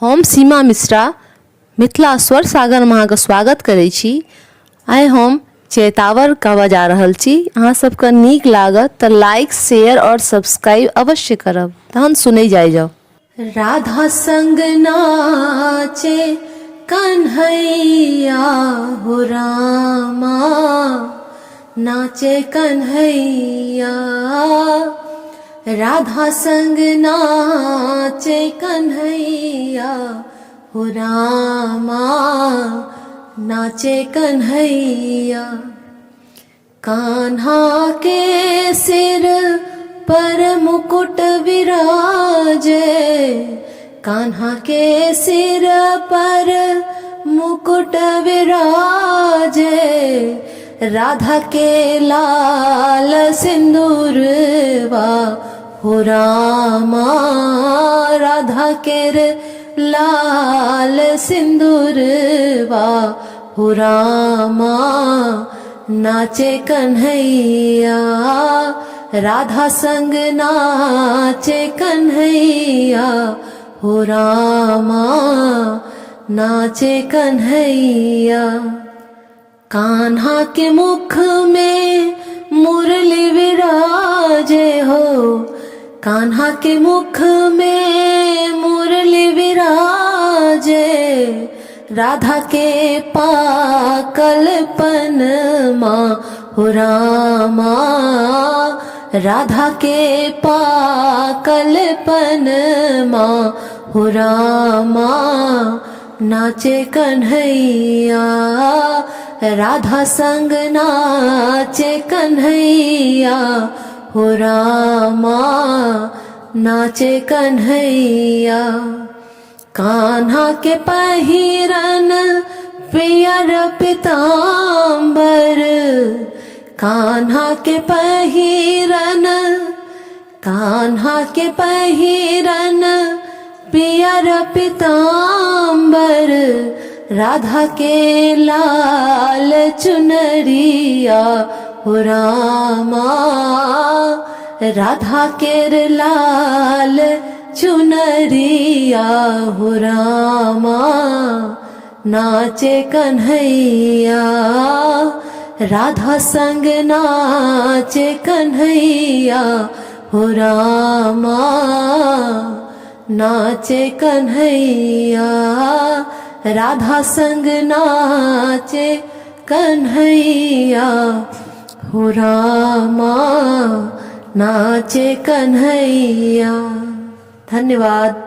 हम सीमा मिश्रा मिथिला स्वर सागर में अहाँके स्वागत करै छी। आइ हम चैतावर गाबऽ जा रहल छी। अहाँ सबके नीक लागत तऽ लाइक शेयर और सब्सक्राइब अवश्य करब। तहन सुनै जाओ। राधा संग नाचे कन्हैया हो रामा, नाचे कन्हैया। राधा संग नाचे कन्हैया हो रामा, नाचे कन्हैया। कान्हा के सिर पर मुकुट विराजे, कान्हा के सिर पर मुकुट विराजे। राधा के लाल सिंदूरवा हो रामा, राधा के लाल सिंदूरवा हो रामा, नाचे कन्हैया। राधा संग नाचे कन्हैया हो रामा, नाचे कन्हैया। कान्हा के मुख में मुरली विराजे हो, कान्हा के मुख में मुरली विराजे। राधा के पाकल पनमा हो रामा, राधा के पाकल पनमा हो रामा, नाचे कन्हैया। राधा संग नाचे कन्हैया हो रामा, नाचे कन्हैया। कान्हा के पहिरन पियर पीतांबर, कान्हा के पहिरन, कान्हा के पहिरन पियर पीतांबर। राधा के लाल चुनरिया हो रामा, राधा के लाल चुनरिया हो रामा, नाचे कन्हैया। राधा संग नाचे कन्हैया हो रामा, नाचे कन्हैया। राधा संग नाचे कन्हैया हो रामा, नाचे कन्हैया। धन्यवाद।